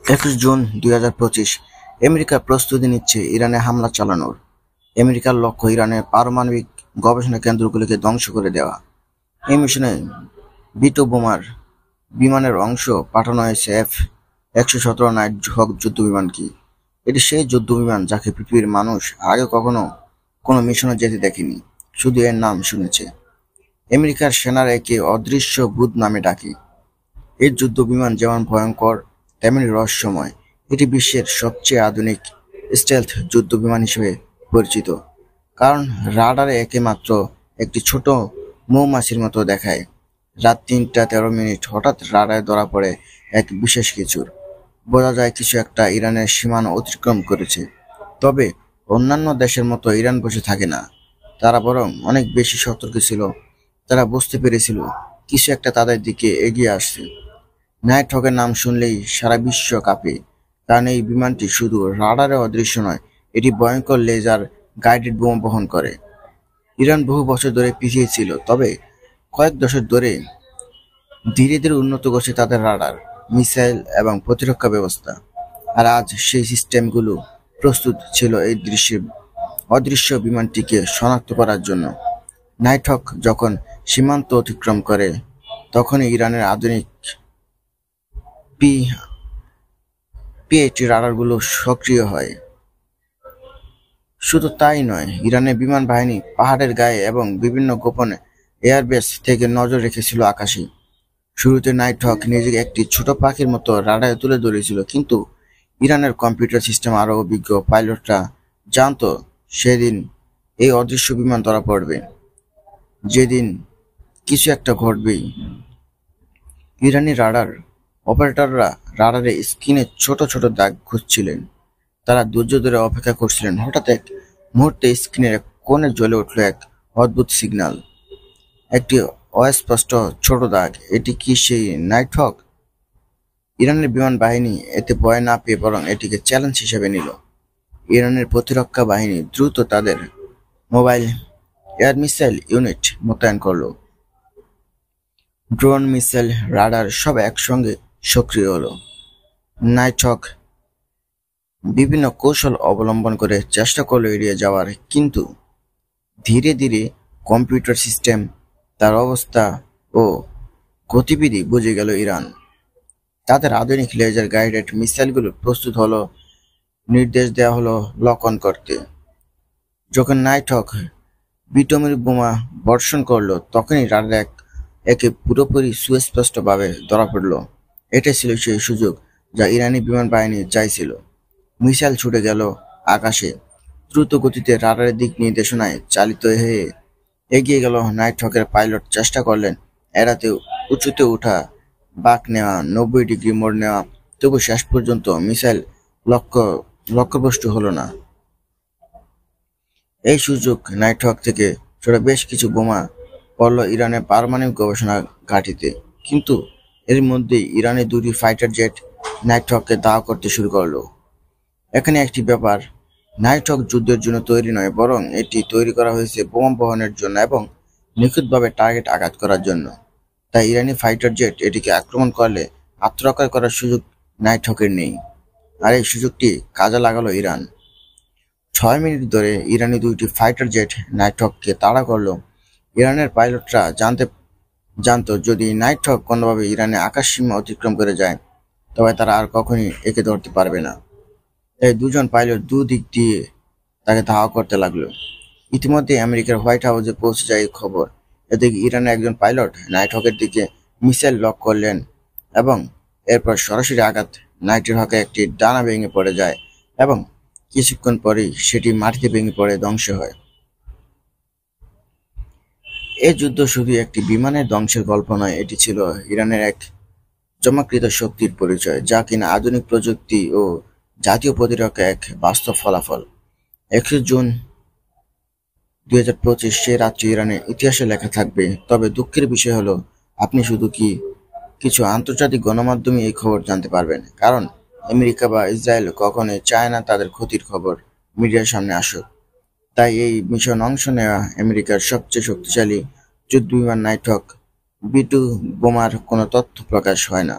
21 June 2025 America প্রস্তুতি নিচ্ছে ইরানে হামলা চালানোর। আমেরিকার লক্ষ্য ইরানের পারমাণবিক গবেষণা কেন্দ্রগুলিকে ধ্বংস করে দেওয়া। এই মিশনে B-2 বোমার বিমানের অংশ পাঠানো হয়েছে F-117 নাইট হক যুদ্ধবিমান। কি এটি সেই যুদ্ধবিমান যাকে পৃথিবীর মানুষ আগে কখনো কোনো মিশনে যেতে দেখেনি, শুধু এর নাম শুনেছে। আমেরিকার সেনারা একে অদৃশ্য বুধ নামে ডাকে। এই যুদ্ধবিমান যেমন ভয়ঙ্কর তেমনি রহস্যময়। এটি বিশ্বের সবচেয়ে আধুনিক স্টেলথ যুদ্ধবিমান হিসেবে পরিচিত, কারণ রাডারে একে মাত্র একটি ছোট মৌমাছির মতো দেখায়। রাত 3টা 13 মিনিট হঠাৎ রাডারে ধরা পড়ে এক বিশেষ কিছুর। বোঝা যায় কিছু একটা ইরানের সীমানা অতিক্রম করেছে। তবে অন্যান্য দেশের মতো ইরান বসে থাকে না, তারা বরং অনেক বেশি সতর্ক ছিল। তারা বুঝতে পেরেছিল কিছু একটা তাদের দিকে এগিয়ে আসছে। নাইট হকের নাম শুনলেই সারা বিশ্ব কাঁপে, কারণ এই বিমানটি শুধু রাডারে অদৃশ্য নয়, এটি ভয়ঙ্কর লেজার গাইডেড বোমা বহন করে। ইরান বহু বছর ধরে পিছিয়ে ছিল, তবে কয়েক দশক ধরে ধীরে ধীরে উন্নত করছে তাদের রাডার, মিসাইল এবং প্রতিরক্ষা ব্যবস্থা। আর আজ সেই সিস্টেমগুলো প্রস্তুত ছিল এই অদৃশ্য বিমানটিকে শনাক্ত করার জন্য। নাইট হক যখন সীমান্ত অতিক্রম করে, তখনই ইরানের আধুনিক P-80 রাডারগুলো সক্রিয় হয়। শুধু তাই নয়, ইরানের বিমান বাহিনী পাহাড়ের গায়ে এবং বিভিন্ন গোপন এয়ারবেস থেকে নজর রেখেছিল আকাশে। শুরুতে নাইট হক নিজেকে একটি ছোট পাখির মতো রাডারে তুলে ধরেছিল, কিন্তু ইরানের কম্পিউটার সিস্টেম আরও অভিজ্ঞ পাইলটরা জানতো সেদিন এই অদৃশ্য বিমান ধরা পড়বে, যেদিন কিছু একটা ঘটবেই। ইরানি রাডার অপারেটররা রাডারে স্ক্রিনে ছোট ছোট দাগ খুঁজছিলেন। তারা ধৈর্য ধরে অপেক্ষা করছিলেন। হঠাৎ এক মুহূর্তে স্ক্রিনের কোণে জ্বলে উঠল এক অদ্ভুত সিগন্যাল, একটি অস্পষ্ট ছোট দাগ। এটি কি সেই নাইট হক? ইরানের বিমান বাহিনী এতে ভয় না পেয়ে বরং এটিকে চ্যালেঞ্জ হিসেবে নিল। ইরানের প্রতিরক্ষা বাহিনী দ্রুত তাদের মোবাইল এয়ার মিসাইল ইউনিট মোতায়েন করলো। ড্রোন, মিসাইল, রাডার সব একসঙ্গে সক্রিয় হলো। নাইট হক বিভিন্ন কৌশল অবলম্বন করে চেষ্টা করলো এড়িয়ে যাওয়ার, কিন্তু ধীরে ধীরে কম্পিউটার সিস্টেম তার অবস্থা ও গতিবিধি বুঝে গেল ইরান। তাদের আধুনিক লেজার গাইডেড মিসাইলগুলো প্রস্তুত হলো। নির্দেশ দেওয়া হলো লক অন করতে। যখন নাইট হক B-2 বোমা বর্ষণ করলো, তখনই রাডার একে পুরোপুরি সুস্পষ্টভাবে ধরা পড়ল। এটাই ছিল সেই সুযোগ যা ইরানি বিমান বাহিনী চাইছিল। মিসাইল ছুটে গেল আকাশে। দ্রুত গতিতে রাডারের দিক নির্দেশনায় চালিত হয়ে এগিয়ে গেল নাইট হকের পাইলট। চেষ্টা করলেন এড়াতে, উঁচুতে ওঠা, বাঁক নেওয়া, 90 ডিগ্রি মোড় নেওয়া, তবু শেষ পর্যন্ত মিসাইল লক্ষ্যভ্রষ্ট হলো না। এই সুযোগ নাইট হক থেকে ছোট বেশ কিছু বোমা পড়ল ইরানের পারমাণবিক গবেষণা ঘাঁটিতে, কিন্তু এর মধ্যেই ইরানের 2টি ফাইটার জেট নাইট হককে দাহ করতে শুরু করলো। এখানে একটি ব্যাপার, নাইট হক যুদ্ধের জন্য তৈরি নয়, বরং এটি তৈরি করা হয়েছে বোমা বহনের জন্য এবং নিখুঁতভাবে টার্গেট আঘাত করার জন্য। তাই ইরানি ফাইটার জেট এটিকে আক্রমণ করলে আত্মরক্ষা করার সুযোগ নাইট হকের নেই। আর এই সুযোগটি কাজে লাগালো ইরান। 6 মিনিট ধরে ইরানি 2টি ফাইটার জেট নাইট হককে তাড়া করলো। ইরানের পাইলটরা জানতো যদি নাইট হক কোনোভাবে ইরানের আকাশ সীমা অতিক্রম করে যায়, তবে তারা আর কখনই একে ধরতে পারবে না। এই দুজন পাইলট দুদিক দিয়ে তাকে ধাওয়া করতে লাগলো। ইতিমধ্যে আমেরিকার হোয়াইট হাউসে পৌঁছে যায় এই খবর। এদিকে ইরানের একজন পাইলট নাইট হকের দিকে মিসাইল লক করলেন এবং এরপর সরাসরি আঘাত নাইটের হকে একটি ডানা ভেঙে পড়ে যায় এবং কিছুক্ষণ পরেই সেটি মাটিতে ভেঙে পড়ে ধ্বংস হয়। এই যুদ্ধ শুধু একটি বিমানের ধ্বংসের গল্প নয়, এটি ছিল ইরানের এক চমৎকৃত শক্তির পরিচয়, যা কিনা আধুনিক প্রযুক্তি ও জাতীয় প্রতিরক্ষা এক বাস্তব ফলাফল। 21 জুন 2025 সে রাত্রি ইরানের ইতিহাসে লেখা থাকবে। তবে দুঃখের বিষয় হলো, আপনি শুধু কিছু আন্তর্জাতিক গণমাধ্যমে এই খবর জানতে পারবেন, কারণ আমেরিকা বা ইসরায়েল কখনোই চায় না তাদের ক্ষতির খবর মিডিয়ার সামনে আসুক। তাই এই মিশন অংশ নেওয়া আমেরিকার সবচেয়ে শক্তিশালী যুদ্ধবিমান নাইট হক B-2 বোমার কোনো তথ্য প্রকাশ হয় না।